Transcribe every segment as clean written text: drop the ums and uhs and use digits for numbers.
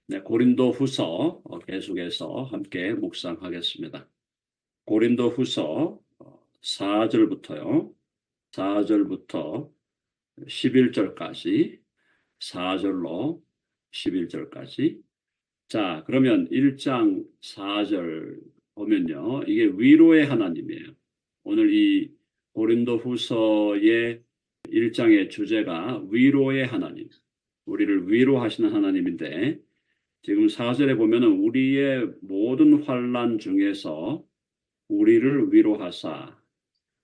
네, 고린도 후서 계속해서 함께 묵상하겠습니다. 고린도 후서 4절부터요. 4절부터 11절까지, 4절로 11절까지. 자, 그러면 1장 4절 보면요. 이게 위로의 하나님이에요. 오늘 이 고린도 후서의 1장의 주제가 위로의 하나님, 우리를 위로하시는 하나님인데, 지금 4절에 보면은 우리의 모든 환난 중에서 우리를 위로하사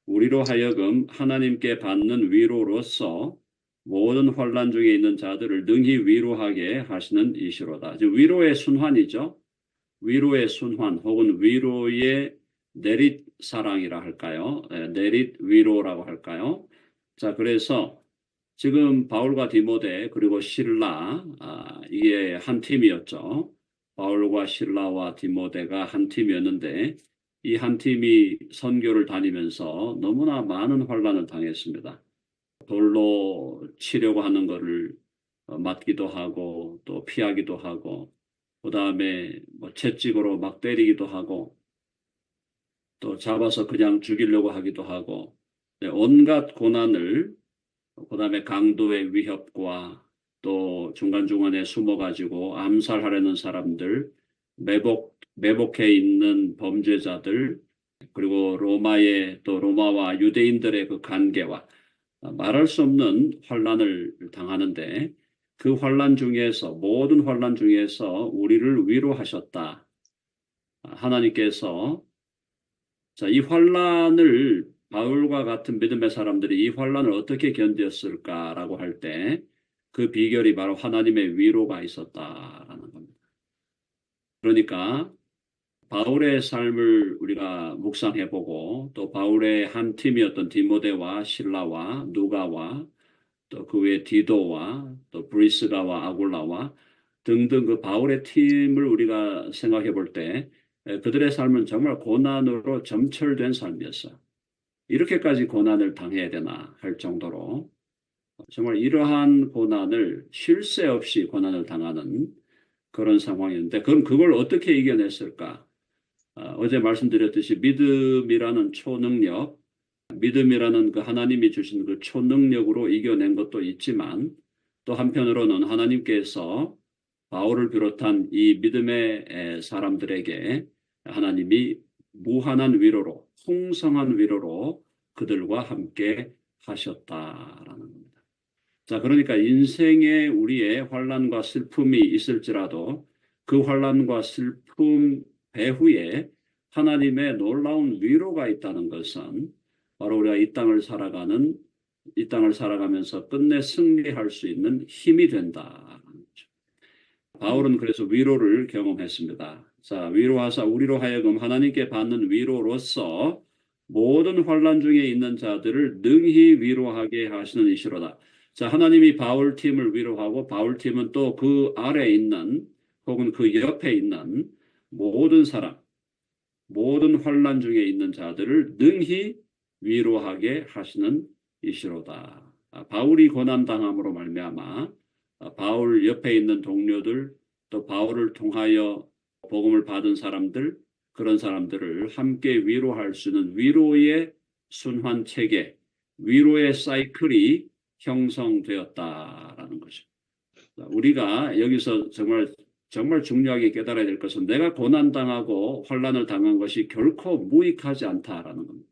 우리로 하여금 하나님께 받는 위로로서 모든 환난 중에 있는 자들을 능히 위로하게 하시는 이시로다. 지금 위로의 순환이죠. 위로의 순환 혹은 위로의 내릿 사랑이라 할까요? 내릿 위로라고 할까요? 자, 그래서 지금 바울과 디모데 그리고 실라 이게 한 팀이었죠. 바울과 실라와 디모데가 한 팀이었는데 이 한 팀이 선교를 다니면서 너무나 많은 환난을 당했습니다. 돌로 치려고 하는 것을 맞기도 하고 또 피하기도 하고 그다음에 뭐 채찍으로 막 때리기도 하고 또 잡아서 그냥 죽이려고 하기도 하고 온갖 고난을 그다음에 강도의 위협과 또 중간중간에 숨어가지고 암살하려는 사람들, 매복해 있는 범죄자들, 그리고 또 로마와 유대인들의 그 관계와 말할 수 없는 환란을 당하는데 그 환란 중에서 모든 환란 중에서 우리를 위로하셨다. 하나님께서 자, 이 환란을 바울과 같은 믿음의 사람들이 이 환란을 어떻게 견뎠을까라고 할 때 그 비결이 바로 하나님의 위로가 있었다라는 겁니다. 그러니까 바울의 삶을 우리가 묵상해보고 또 바울의 한 팀이었던 디모데와 실라와 누가와 또 그 외 디도와 또 브리스가와 아굴라와 등등 그 바울의 팀을 우리가 생각해 볼 때 그들의 삶은 정말 고난으로 점철된 삶이었어요. 이렇게까지 고난을 당해야 되나 할 정도로 정말 이러한 고난을 쉴 새 없이 고난을 당하는 그런 상황이었는데 그럼 그걸 어떻게 이겨냈을까? 어제 말씀드렸듯이 믿음이라는 초능력, 믿음이라는 그 하나님이 주신 그 초능력으로 이겨낸 것도 있지만 또 한편으로는 하나님께서 바울을 비롯한 이 믿음의 사람들에게 하나님이 무한한 위로로, 풍성한 위로로 그들과 함께 하셨다라는 겁니다. 자, 그러니까 인생에 우리의 환난과 슬픔이 있을지라도 그 환난과 슬픔 배후에 하나님의 놀라운 위로가 있다는 것은 바로 우리가 이 땅을 살아가면서 끝내 승리할 수 있는 힘이 된다는 거죠. 바울은 그래서 위로를 경험했습니다. 자, 위로하사 우리로 하여금 하나님께 받는 위로로서 모든 환난 중에 있는 자들을 능히 위로하게 하시는 이시로다. 자, 하나님이 바울 팀을 위로하고 바울 팀은 또 그 아래에 있는 혹은 그 옆에 있는 모든 사람, 모든 환난 중에 있는 자들을 능히 위로하게 하시는 이시로다. 바울이 고난당함으로 말미암아 바울 옆에 있는 동료들 또 바울을 통하여 복음을 받은 사람들 그런 사람들을 함께 위로할 수 있는 위로의 순환 체계, 위로의 사이클이 형성되었다라는 거죠. 우리가 여기서 정말 중요하게 깨달아야 될 것은 내가 고난당하고 환난을 당한 것이 결코 무익하지 않다라는 겁니다.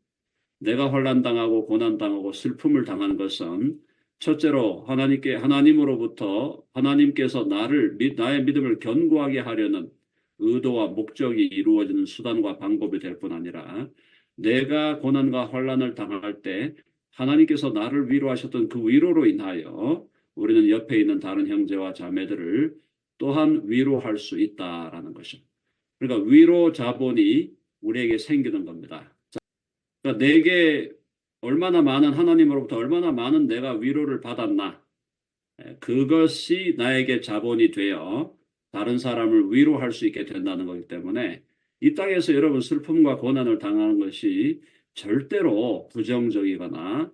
내가 환난당하고 고난당하고 슬픔을 당한 것은 첫째로 하나님으로부터 하나님께서 나의 믿음을 견고하게 하려는 의도와 목적이 이루어지는 수단과 방법이 될 뿐 아니라 내가 고난과 환난을 당할 때 하나님께서 나를 위로하셨던 그 위로로 인하여 우리는 옆에 있는 다른 형제와 자매들을 또한 위로할 수 있다라는 것이죠. 그러니까 위로 자본이 우리에게 생기는 겁니다. 그러니까 하나님으로부터 얼마나 많은 내가 위로를 받았나 그것이 나에게 자본이 되어 다른 사람을 위로할 수 있게 된다는 거기 때문에 이 땅에서 여러분 슬픔과 고난을 당하는 것이 절대로 부정적이거나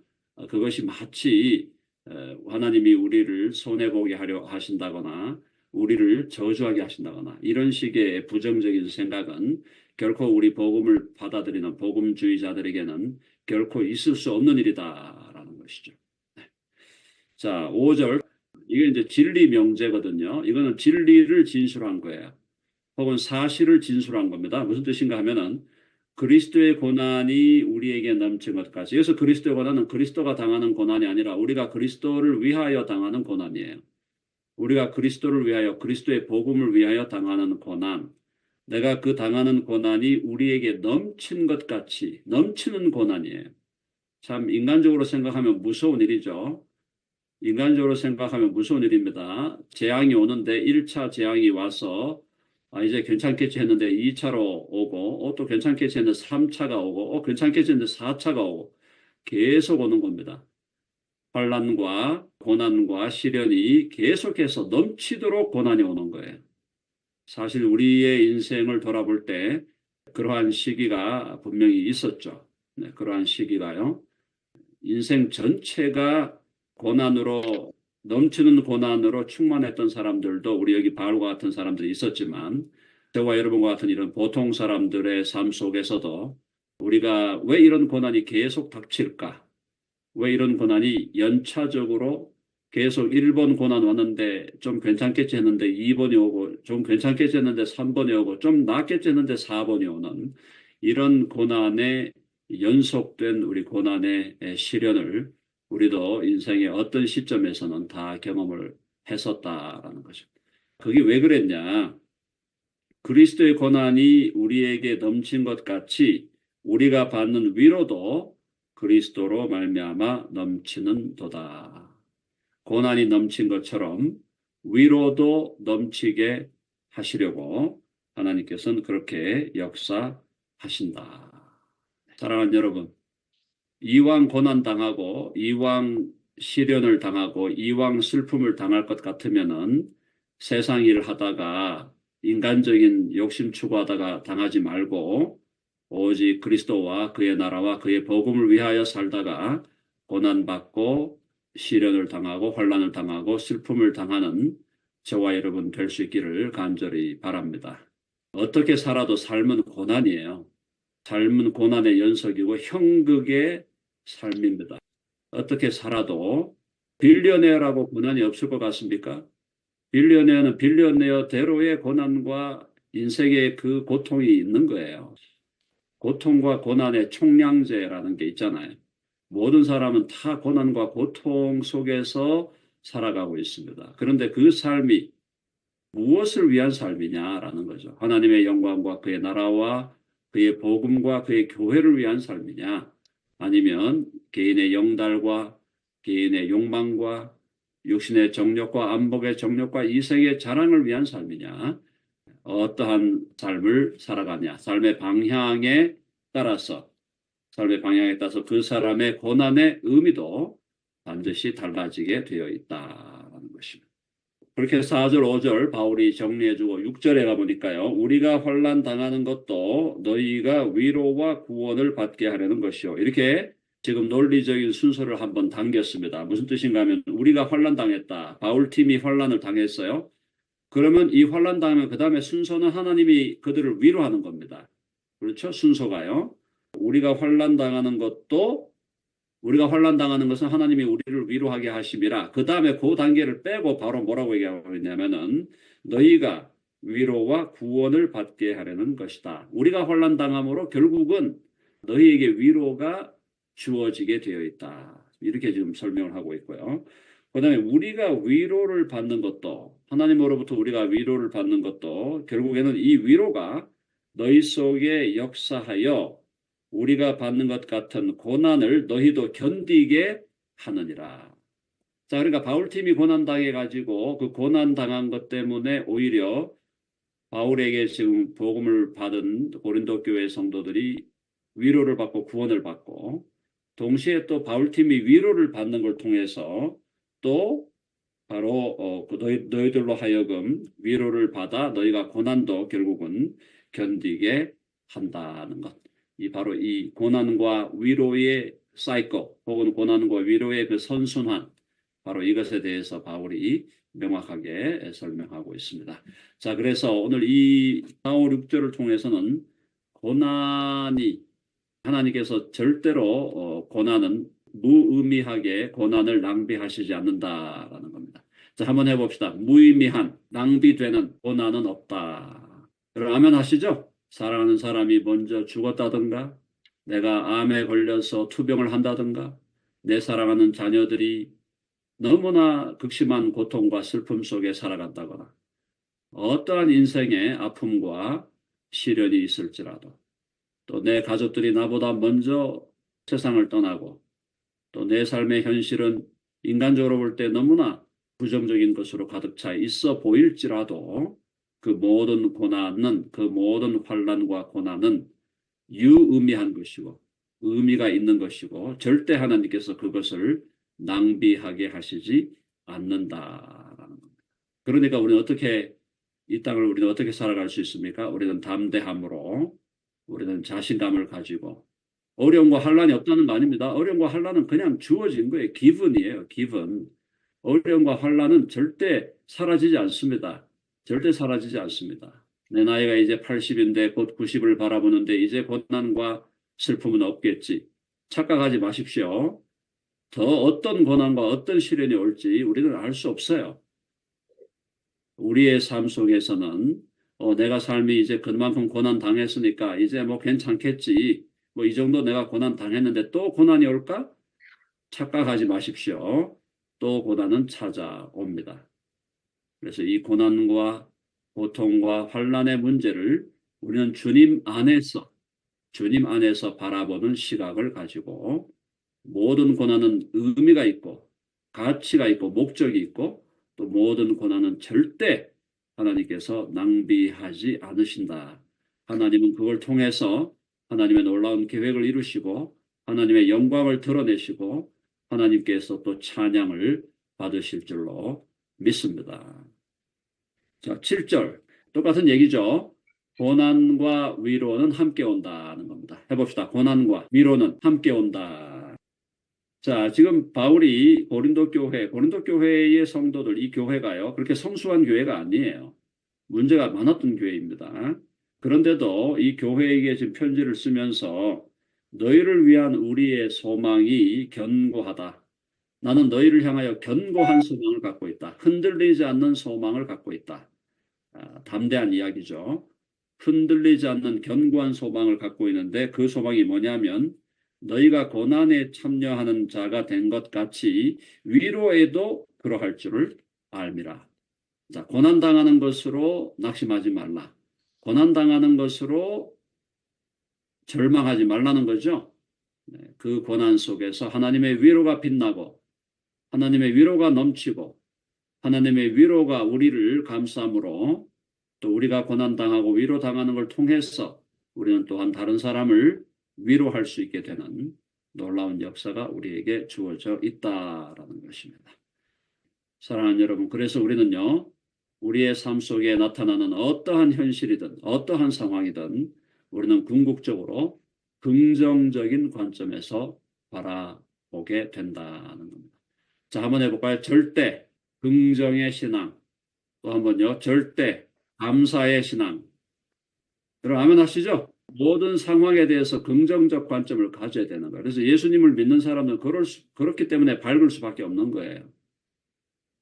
그것이 마치 하나님이 우리를 손해보게 하려 하신다거나 우리를 저주하게 하신다거나 이런 식의 부정적인 생각은 결코 우리 복음을 받아들이는 복음주의자들에게는 결코 있을 수 없는 일이다라는 것이죠. 자, 5절. 이게 이제 진리 명제거든요. 이거는 진리를 진술한 거예요. 혹은 사실을 진술한 겁니다. 무슨 뜻인가 하면은 그리스도의 고난이 우리에게 넘친 것까지. 여기서 그리스도의 고난은 그리스도가 당하는 고난이 아니라 우리가 그리스도를 위하여 당하는 고난이에요. 우리가 그리스도를 위하여 그리스도의 복음을 위하여 당하는 고난. 내가 그 당하는 고난이 우리에게 넘친 것 같이 넘치는 고난이에요. 참 인간적으로 생각하면 무서운 일이죠. 인간적으로 생각하면 무서운 일입니다. 재앙이 오는데 1차 재앙이 와서 이제 괜찮겠지 했는데 2차로 오고 또 괜찮겠지 했는데 3차가 오고 괜찮겠지 했는데 4차가 오고 계속 오는 겁니다. 환난과 고난과 시련이 계속해서 넘치도록 고난이 오는 거예요. 사실 우리의 인생을 돌아볼 때 그러한 시기가 분명히 있었죠. 네, 그러한 시기가요. 인생 전체가 고난으로 넘치는 고난으로 충만했던 사람들도 우리 여기 바울과 같은 사람들이 있었지만 저와 여러분과 같은 이런 보통 사람들의 삶 속에서도 우리가 왜 이런 고난이 계속 닥칠까? 왜 이런 고난이 연차적으로 계속 1번 고난 왔는데 좀 괜찮겠지 했는데 2번이 오고 좀 괜찮겠지 했는데 3번이 오고 좀 낫겠지 했는데 4번이 오는 이런 고난의 연속된 우리 고난의 시련을 우리도 인생의 어떤 시점에서는 다 경험을 했었다라는 거죠. 그게 왜 그랬냐? 그리스도의 고난이 우리에게 넘친 것 같이 우리가 받는 위로도 그리스도로 말미암아 넘치는 도다. 고난이 넘친 것처럼 위로도 넘치게 하시려고 하나님께서는 그렇게 역사하신다. 사랑하는 여러분, 이왕 고난 당하고 이왕 시련을 당하고 이왕 슬픔을 당할 것 같으면은 세상 일 하다가 인간적인 욕심 추구하다가 당하지 말고 오직 그리스도와 그의 나라와 그의 복음을 위하여 살다가 고난받고 시련을 당하고 환난을 당하고 슬픔을 당하는 저와 여러분 될 수 있기를 간절히 바랍니다. 어떻게 살아도 삶은 고난이에요. 삶은 고난의 연속이고 형극의 삶입니다. 어떻게 살아도 빌리어네어라고 고난이 없을 것 같습니까? 빌리어네어는 빌리어네어대로의 고난과 인생의 그 고통이 있는 거예요. 고통과 고난의 총량제라는 게 있잖아요. 모든 사람은 다 고난과 고통 속에서 살아가고 있습니다. 그런데 그 삶이 무엇을 위한 삶이냐라는 거죠. 하나님의 영광과 그의 나라와 그의 복음과 그의 교회를 위한 삶이냐, 아니면 개인의 영달과 개인의 욕망과 육신의 정욕과 안목의 정욕과 이생의 자랑을 위한 삶이냐, 어떠한 삶을 살아가냐, 삶의 방향에 따라서 그 사람의 고난의 의미도 반드시 달라지게 되어 있다는 것입니다. 그렇게 4절, 5절 바울이 정리해주고 6절에 가보니까요. 우리가 환난 당하는 것도 너희가 위로와 구원을 받게 하려는 것이요. 이렇게 지금 논리적인 순서를 한번 당겼습니다. 무슨 뜻인가 하면 우리가 환난 당했다. 바울팀이 환난을 당했어요. 그러면 이 환난 당하면 그 다음에 순서는 하나님이 그들을 위로하는 겁니다. 그렇죠? 순서가요. 우리가 환난 당하는 것은 하나님이 우리를 위로하게 하심이라. 그 다음에 그 단계를 빼고 바로 뭐라고 얘기하고 있냐면은 너희가 위로와 구원을 받게 하려는 것이다. 우리가 환난 당함으로 결국은 너희에게 위로가 주어지게 되어 있다. 이렇게 지금 설명을 하고 있고요. 그 다음에 우리가 위로를 받는 것도, 하나님으로부터 우리가 위로를 받는 것도 결국에는 이 위로가 너희 속에 역사하여 우리가 받는 것 같은 고난을 너희도 견디게 하느니라. 자, 그러니까 바울팀이 고난당해가지고 그 고난당한 것 때문에 오히려 바울에게 지금 복음을 받은 고린도 교회 성도들이 위로를 받고 구원을 받고, 동시에 또 바울팀이 위로를 받는 걸 통해서 또 바로 너희들로 하여금 위로를 받아 너희가 고난도 결국은 견디게 한다는 것. 바로 이 고난과 위로의 사이클 혹은 고난과 위로의 그 선순환, 바로 이것에 대해서 바울이 명확하게 설명하고 있습니다. 자, 그래서 오늘 이 4, 5, 6절을 통해서는 고난이 하나님께서 절대로 고난은 무의미하게 고난을 낭비하시지 않는다라는 겁니다. 자, 한번 해봅시다. 무의미한 낭비되는 고난은 없다. 여러분 아멘 하시죠? 사랑하는 사람이 먼저 죽었다든가 내가 암에 걸려서 투병을 한다든가 내 사랑하는 자녀들이 너무나 극심한 고통과 슬픔 속에 살아간다거나 어떠한 인생의 아픔과 시련이 있을지라도 또 내 가족들이 나보다 먼저 세상을 떠나고 또 내 삶의 현실은 인간적으로 볼 때 너무나 부정적인 것으로 가득 차 있어 보일지라도 그 모든 고난은 그 모든 환난과 고난은 유의미한 것이고 의미가 있는 것이고 절대 하나님께서 그것을 낭비하게 하시지 않는다라는 겁니다. 그러니까 우리는 어떻게 이 땅을 우리는 어떻게 살아갈 수 있습니까? 우리는 담대함으로 우리는 자신감을 가지고 어려움과 환란이 없다는 거 아닙니다. 어려움과 환란은 그냥 주어진 거예요. 기분이에요. 기분. 어려움과 환란은 절대 사라지지 않습니다. 절대 사라지지 않습니다. 내 나이가 이제 80인데 곧 90을 바라보는데 이제 고난과 슬픔은 없겠지. 착각하지 마십시오. 더 어떤 고난과 어떤 시련이 올지 우리는 알 수 없어요. 우리의 삶 속에서는 내가 삶이 이제 그만큼 고난 당했으니까 이제 뭐 괜찮겠지. 뭐 이 정도 내가 고난 당했는데 또 고난이 올까? 착각하지 마십시오. 또 고난은 찾아옵니다. 그래서 이 고난과 고통과 환난의 문제를 우리는 주님 안에서 바라보는 시각을 가지고 모든 고난은 의미가 있고 가치가 있고 목적이 있고 또 모든 고난은 절대 하나님께서 낭비하지 않으신다. 하나님은 그걸 통해서 하나님의 놀라운 계획을 이루시고 하나님의 영광을 드러내시고 하나님께서 또 찬양을 받으실 줄로 믿습니다. 자, 7절 똑같은 얘기죠. 고난과 위로는 함께 온다는 겁니다. 해봅시다. 고난과 위로는 함께 온다. 자, 지금 바울이 고린도 교회의 성도들, 이 교회가요, 그렇게 성수한 교회가 아니에요. 문제가 많았던 교회입니다. 그런데도 이 교회에게 지금 편지를 쓰면서 너희를 위한 우리의 소망이 견고하다. 나는 너희를 향하여 견고한 소망을 갖고 있다. 흔들리지 않는 소망을 갖고 있다. 담대한 이야기죠. 흔들리지 않는 견고한 소망을 갖고 있는데 그 소망이 뭐냐면 너희가 고난에 참여하는 자가 된 것 같이 위로에도 그러할 줄을 알미라. 자, 고난당하는 것으로 낙심하지 말라. 고난당하는 것으로 절망하지 말라는 거죠. 그 고난 속에서 하나님의 위로가 빛나고 하나님의 위로가 넘치고 하나님의 위로가 우리를 감싸므로 또 우리가 고난당하고 위로당하는 걸 통해서 우리는 또한 다른 사람을 위로할 수 있게 되는 놀라운 역사가 우리에게 주어져 있다라는 것입니다. 사랑하는 여러분, 그래서 우리는요, 우리의 삶 속에 나타나는 어떠한 현실이든 어떠한 상황이든 우리는 궁극적으로 긍정적인 관점에서 바라보게 된다는 겁니다. 자, 한번 해볼까요? 절대 긍정의 신앙, 또 한번요, 절대 감사의 신앙. 여러분 아멘 하시죠? 모든 상황에 대해서 긍정적 관점을 가져야 되는 거예요. 그래서 예수님을 믿는 사람은 그렇기 때문에 밝을 수밖에 없는 거예요.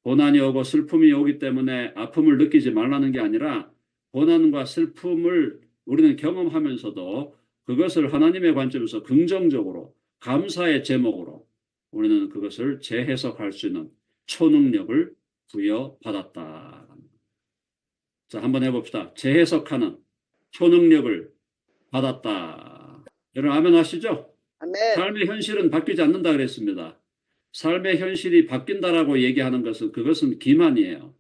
고난이 오고 슬픔이 오기 때문에 아픔을 느끼지 말라는 게 아니라 고난과 슬픔을 우리는 경험하면서도 그것을 하나님의 관점에서 긍정적으로 감사의 제목으로 우리는 그것을 재해석할 수 있는 초능력을 부여받았다. 자, 한번 해봅시다. 재해석하는 초능력을 받았다. 여러분 아멘 하시죠? 아멘. 삶의 현실은 바뀌지 않는다 그랬습니다. 삶의 현실이 바뀐다라고 얘기하는 것은 그것은 기만이에요.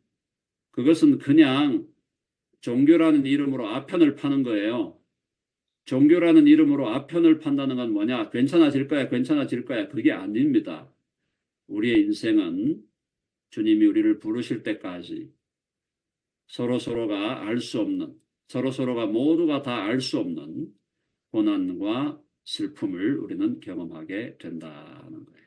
그것은 그냥 종교라는 이름으로 아편을 파는 거예요. 종교라는 이름으로 아편을 판다는 건 뭐냐? 괜찮아질 거야, 괜찮아질 거야. 그게 아닙니다. 우리의 인생은 주님이 우리를 부르실 때까지 서로서로가 알 수 없는, 서로서로가 모두가 다 알 수 없는 고난과 슬픔을 우리는 경험하게 된다는 거예요.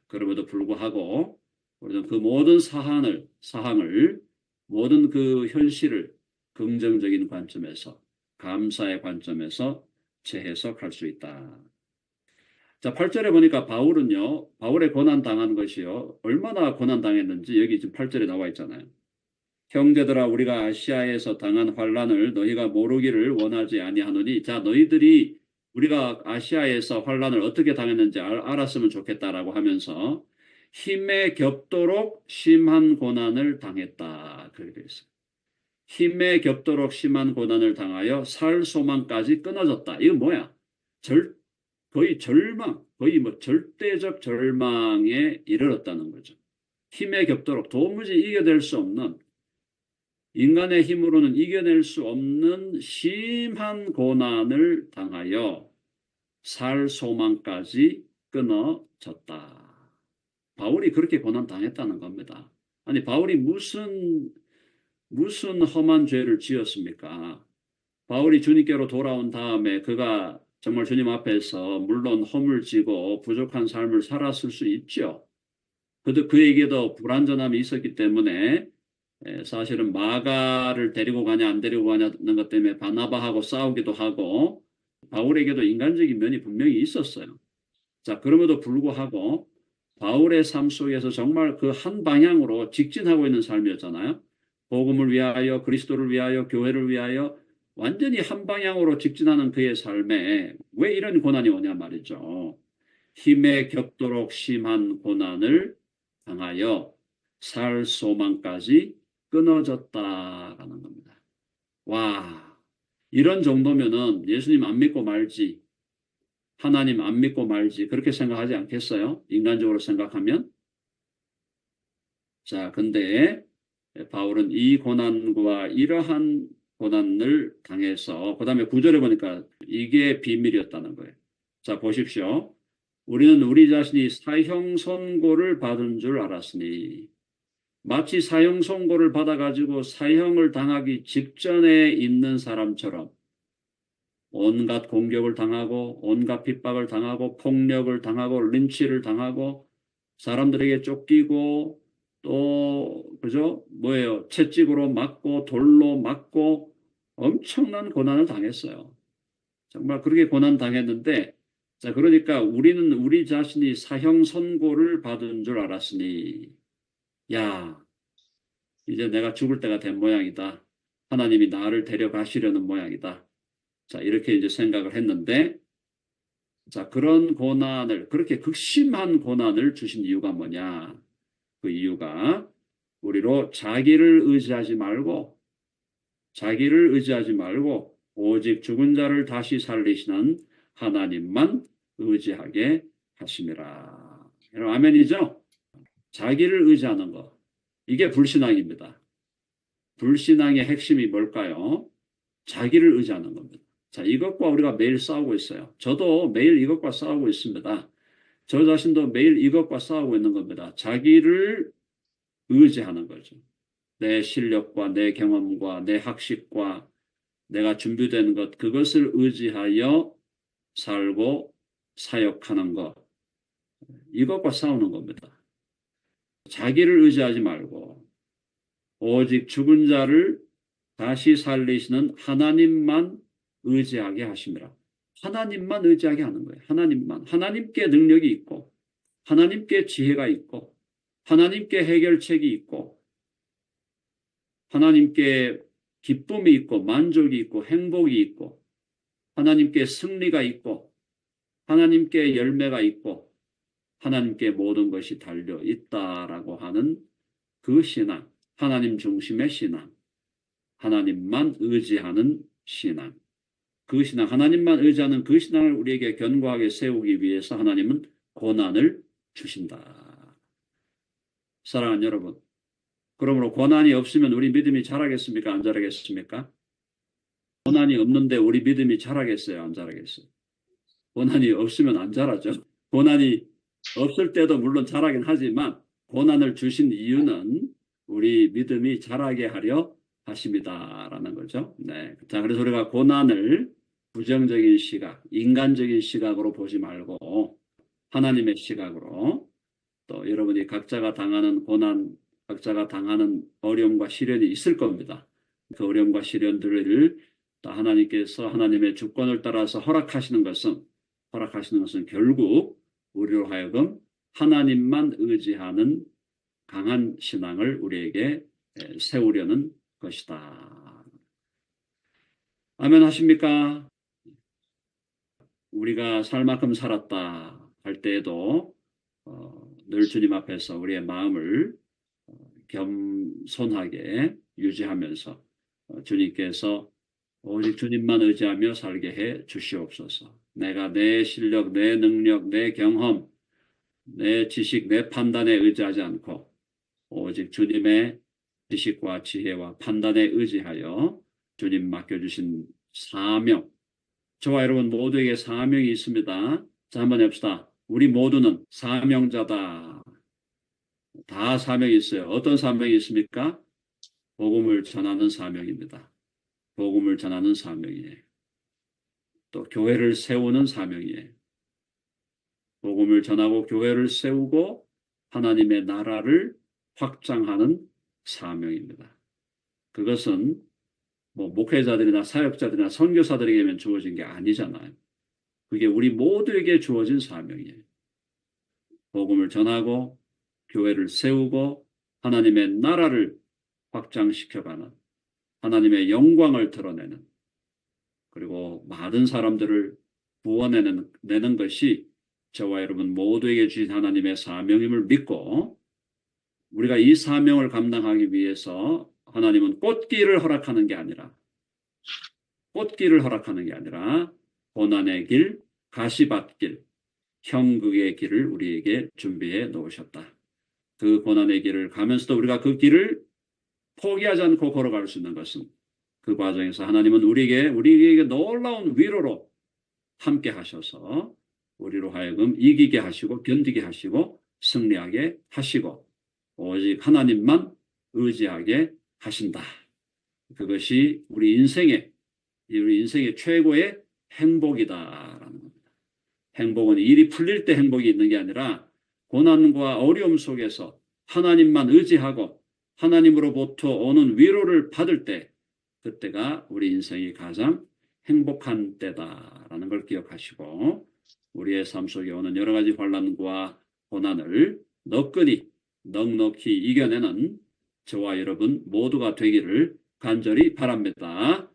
그럼에도 불구하고 우리는 그 모든 사항을, 모든 그 현실을 긍정적인 관점에서, 감사의 관점에서 재해석할 수 있다. 자, 8절에 보니까 바울의 고난 당한 것이요. 얼마나 고난 당했는지 여기 지금 8절에 나와 있잖아요. 형제들아, 우리가 아시아에서 당한 환난을 너희가 모르기를 원하지 아니하노니. 자, 너희들이 우리가 아시아에서 환난을 어떻게 당했는지 알았으면 좋겠다라고 하면서 힘에 겹도록 심한 고난을 당했다. 그렇게 되어 있어요. 힘에 겹도록 심한 고난을 당하여 살 소망까지 끊어졌다. 이건 뭐야? 거의 절망, 거의 뭐 절대적 절망에 이르렀다는 거죠. 힘에 겹도록 도무지 이겨낼 수 없는, 인간의 힘으로는 이겨낼 수 없는 심한 고난을 당하여 살 소망까지 끊어졌다. 바울이 그렇게 고난 당했다는 겁니다. 아니, 바울이 무슨 험한 죄를 지었습니까? 바울이 주님께로 돌아온 다음에 그가 정말 주님 앞에서 물론 허물 지고 부족한 삶을 살았을 수 있죠. 그에게도 불완전함이 있었기 때문에 사실은 마가를 데리고 가냐 안 데리고 가냐는 것 때문에 바나바하고 싸우기도 하고 바울에게도 인간적인 면이 분명히 있었어요. 자, 그럼에도 불구하고 바울의 삶 속에서 정말 그 한 방향으로 직진하고 있는 삶이었잖아요. 복음을 위하여, 그리스도를 위하여, 교회를 위하여 완전히 한 방향으로 직진하는 그의 삶에 왜 이런 고난이 오냐 말이죠. 힘에 겹도록 심한 고난을 당하여 살 소망까지 끊어졌다라는 겁니다. 와, 이런 정도면은 예수님 안 믿고 말지, 하나님 안 믿고 말지 그렇게 생각하지 않겠어요? 인간적으로 생각하면. 자, 근데 바울은 이 고난과 이러한 고난을 당해서 그 다음에 9절에 보니까 이게 비밀이었다는 거예요. 자, 보십시오. 우리는 우리 자신이 사형 선고를 받은 줄 알았으니, 마치 사형 선고를 받아가지고 사형을 당하기 직전에 있는 사람처럼 온갖 공격을 당하고 온갖 핍박을 당하고 폭력을 당하고 린치를 당하고 사람들에게 쫓기고 또 그죠? 뭐예요? 채찍으로 맞고 돌로 맞고 엄청난 고난을 당했어요. 정말 그렇게 고난 당했는데, 자, 그러니까 우리는 우리 자신이 사형 선고를 받은 줄 알았으니, 야, 이제 내가 죽을 때가 된 모양이다. 하나님이 나를 데려가시려는 모양이다. 자, 이렇게 이제 생각을 했는데, 자, 그런 고난을, 그렇게 극심한 고난을 주신 이유가 뭐냐? 그 이유가 우리로 자기를 의지하지 말고 오직 죽은 자를 다시 살리시는 하나님만 의지하게 하심이라. 여러분, 아멘이죠? 자기를 의지하는 것. 이게 불신앙입니다. 불신앙의 핵심이 뭘까요? 자기를 의지하는 겁니다. 자, 이것과 우리가 매일 싸우고 있어요. 저도 매일 이것과 싸우고 있습니다. 저 자신도 매일 이것과 싸우고 있는 겁니다. 자기를 의지하는 거죠. 내 실력과 내 경험과 내 학식과 내가 준비된 것, 그것을 의지하여 살고 사역하는 것. 이것과 싸우는 겁니다. 자기를 의지하지 말고 오직 죽은 자를 다시 살리시는 하나님만 의지하게 하심이라. 하나님만 의지하게 하는 거예요. 하나님만. 하나님께 능력이 있고 하나님께 지혜가 있고 하나님께 해결책이 있고 하나님께 기쁨이 있고 만족이 있고 행복이 있고 하나님께 승리가 있고 하나님께 열매가 있고 하나님께 모든 것이 달려 있다라고 하는 그 신앙, 하나님 중심의 신앙, 하나님만 의지하는 신앙, 그 신앙, 하나님만 의지하는 그 신앙을 우리에게 견고하게 세우기 위해서 하나님은 고난을 주신다. 사랑하는 여러분, 그러므로 고난이 없으면 우리 믿음이 자라겠습니까? 안 자라겠습니까? 고난이 없는데 우리 믿음이 자라겠어요? 안 자라겠어요? 고난이 없으면 안 자라죠. 고난이 없을 때도 물론 자라긴 하지만 고난을 주신 이유는 우리 믿음이 자라게 하려 하십니다라는 거죠. 네. 자, 그래서 우리가 고난을 부정적인 시각, 인간적인 시각으로 보지 말고 하나님의 시각으로 또 여러분이 각자가 당하는 고난, 각자가 당하는 어려움과 시련이 있을 겁니다. 그 어려움과 시련들을 또 하나님께서 하나님의 주권을 따라서 허락하시는 것은 결국 우리로 하여금 하나님만 의지하는 강한 신앙을 우리에게 세우려는 것이다. 아멘 하십니까? 우리가 살 만큼 살았다 할 때에도 늘 주님 앞에서 우리의 마음을 겸손하게 유지하면서 주님께서 오직 주님만 의지하며 살게 해 주시옵소서. 내가 내 실력, 내 능력, 내 경험, 내 지식, 내 판단에 의지하지 않고 오직 주님의 지식과 지혜와 판단에 의지하여 주님 맡겨주신 사명, 저와 여러분 모두에게 사명이 있습니다. 자, 한번 해봅시다. 우리 모두는 사명자다. 다 사명이 있어요. 어떤 사명이 있습니까? 복음을 전하는 사명입니다. 복음을 전하는 사명이에요. 또 교회를 세우는 사명이에요. 복음을 전하고 교회를 세우고 하나님의 나라를 확장하는 사명입니다. 그것은 목회자들이나 사역자들이나 선교사들에게만 주어진 게 아니잖아요. 그게 우리 모두에게 주어진 사명이에요. 복음을 전하고 교회를 세우고 하나님의 나라를 확장시켜가는, 하나님의 영광을 드러내는, 그리고 많은 사람들을 구원해내는 것이 저와 여러분 모두에게 주신 하나님의 사명임을 믿고, 우리가 이 사명을 감당하기 위해서 하나님은 꽃길을 허락하는 게 아니라 고난의 길, 가시밭길, 형극의 길을 우리에게 준비해 놓으셨다. 그 고난의 길을 가면서도 우리가 그 길을 포기하지 않고 걸어갈 수 있는 것은 그 과정에서 하나님은 우리에게 놀라운 위로로 함께 하셔서 우리로 하여금 이기게 하시고 견디게 하시고 승리하게 하시고 오직 하나님만 의지하게 하신다. 그것이 우리 인생의 최고의 행복이다라는 겁니다. 행복은 일이 풀릴 때 행복이 있는 게 아니라 고난과 어려움 속에서 하나님만 의지하고 하나님으로부터 오는 위로를 받을 때, 그때가 우리 인생이 가장 행복한 때다라는 걸 기억하시고 우리의 삶 속에 오는 여러 가지 환난과 고난을 넉넉히 이겨내는 저와 여러분 모두가 되기를 간절히 바랍니다.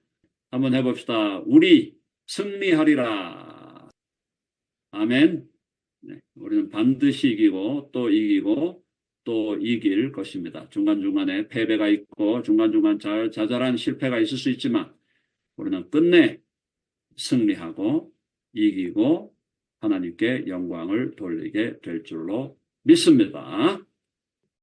한번 해봅시다. 우리 승리하리라. 아멘. 네, 우리는 반드시 이기고 또 이길 것입니다. 중간중간에 패배가 있고 중간중간 자잘한 실패가 있을 수 있지만 우리는 끝내 승리하고 이기고 하나님께 영광을 돌리게 될 줄로 믿습니다.